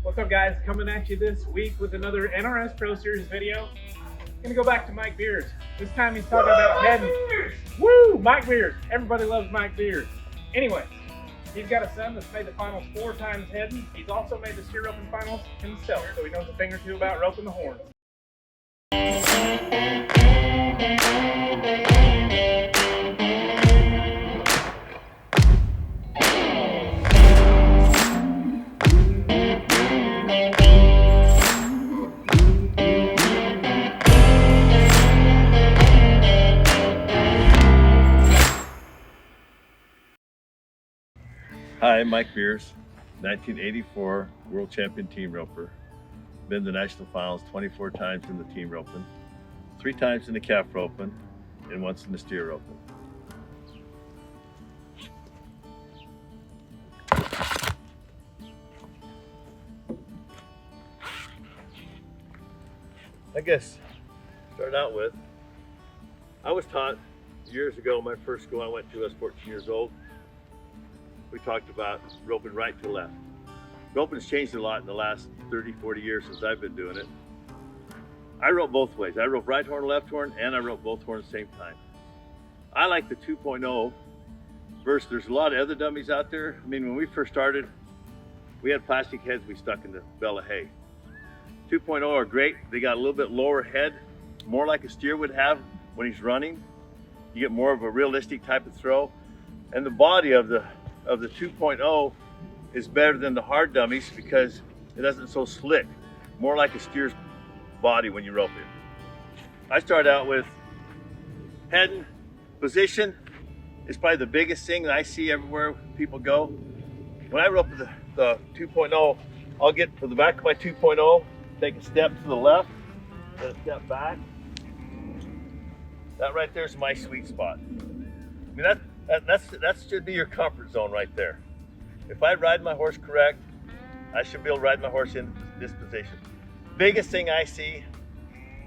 What's up, guys? Coming at you this week with another NRS Pro Series video. Gonna go back to Mike Beers. This time he's talking about heading. Woo! Mike Beers. Everybody loves Mike Beers. Anyway, he's got a son that's made the finals 4 times heading. He's also made the steer roping finals himself, so he knows a thing or two about roping the horns. Hi, Mike Beers, 1984 World Champion Team Roper. Been to National Finals 24 times in the team roping, 3 times in the calf roping, and once in the steer roping. I guess, start out with, I was taught years ago, my first school I went to, I was 14 years old. We talked about roping right to left. Roping's changed a lot in the last 30, 40 years since I've been doing it. I rope both ways. I rope right horn, left horn, and I rope both horns at the same time. I like the 2.0 versus there's a lot of other dummies out there. I mean, when we first started, we had plastic heads we stuck in the bale of hay. 2.0 are great. They got a little bit lower head, more like a steer would have when he's running. You get more of a realistic type of throw. And the body of the 2.0 is better than the hard dummies because it doesn't so slick, more like a steer's body when you rope it. I start out with heading. Position is probably the biggest thing that I see everywhere people go. When I rope the 2.0, I'll get to the back of my 2.0, take a step to the left, then a step back. That right there is my sweet spot. I mean, that should be your comfort zone right there. If I ride my horse correct, I should be able to ride my horse in this position. Biggest thing I see,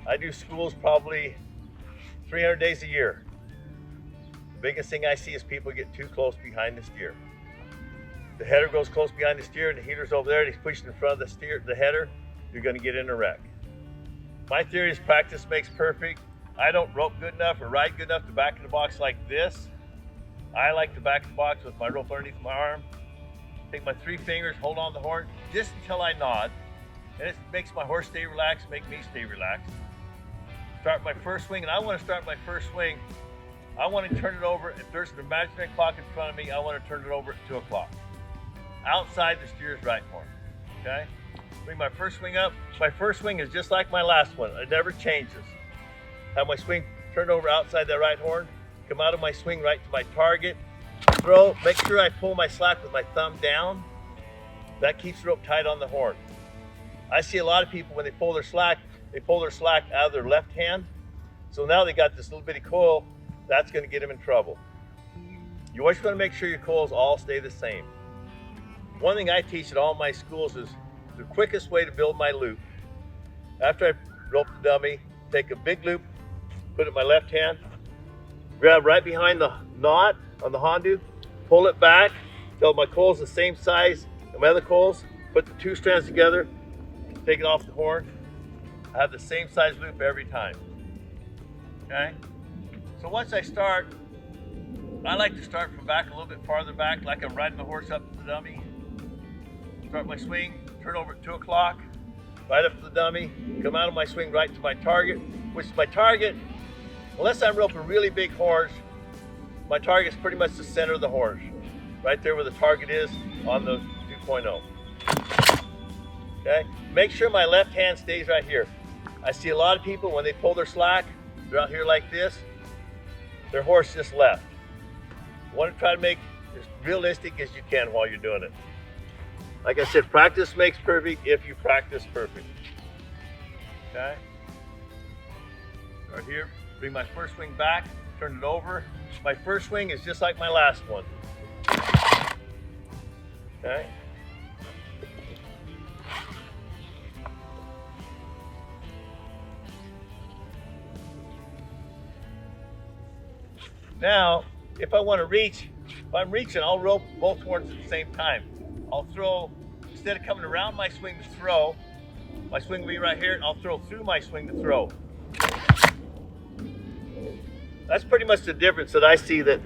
I do schools probably 300 days a year. The biggest thing I see is people get too close behind the steer. The header goes close behind the steer and the heater's over there and he's pushing in front of the header, you're gonna get in a wreck. My theory is practice makes perfect. I don't rope good enough or ride good enough to back in the box like this. I like to back the box with my rope underneath my arm, take my 3 fingers, hold on the horn just until I nod, and it makes my horse stay relaxed, make me stay relaxed. Start my first swing, and I want to start my first swing. I want to turn it over. If there's an imaginary clock in front of me, I want to turn it over at 2 o'clock. Outside the steer's right horn, okay? Bring my first swing up. My first swing is just like my last one. It never changes. Have my swing turned over outside that right horn. Come out of my swing right to my target, throw, make sure I pull my slack with my thumb down. That keeps the rope tight on the horn. I see a lot of people when they pull their slack out of their left hand. So now they got this little bitty coil, that's gonna get them in trouble. You always wanna make sure your coils all stay the same. One thing I teach at all my schools is the quickest way to build my loop. After I rope the dummy, take a big loop, put it in my left hand, grab right behind the knot on the Hondu, pull it back till my coil's the same size as my other coils, put the 2 strands together, take it off the horn. I have the same size loop every time, okay? So once I start, I like to start from back a little bit farther back, like I'm riding the horse up to the dummy. Start my swing, turn over at 2 o'clock, right up to the dummy, come out of my swing right to my target, which is my target. Unless I'm roping really big horns, my target's pretty much the center of the horns, right there where the target is on the 2.0. Okay, make sure my left hand stays right here. I see a lot of people when they pull their slack, they're out here like this, their horse just left. You want to try to make it as realistic as you can while you're doing it. Like I said, practice makes perfect if you practice perfect. Okay, start here. Bring my first swing back, turn it over. My first swing is just like my last one. Okay. Now, if I want to reach, if I'm reaching, I'll rope both horns at the same time. I'll throw instead of coming around my swing to throw, my swing will be right here, and I'll throw through my swing to throw. That's pretty much the difference that I see that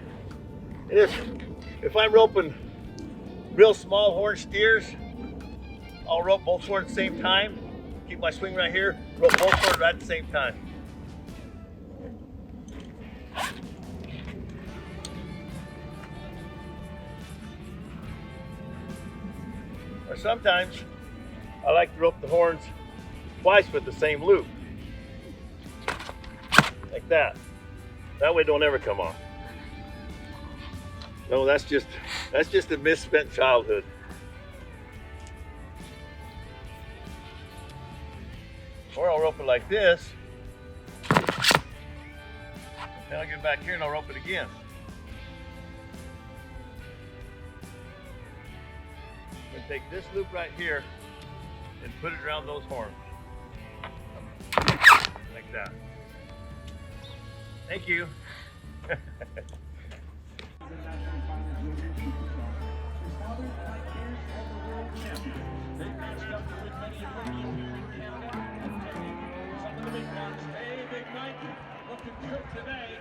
it is. If I'm roping real small horn steers, I'll rope both horns at the same time, keep my swing right here, rope both horns right at the same time. Or sometimes I like to rope the horns twice with the same loop. Like that. That way it don't ever come off. No, that's just a misspent childhood. Or I'll rope it like this. Then I'll get back here and I'll rope it again. I'm gonna take this loop right here and put it around those horns. Like that. Thank you. Today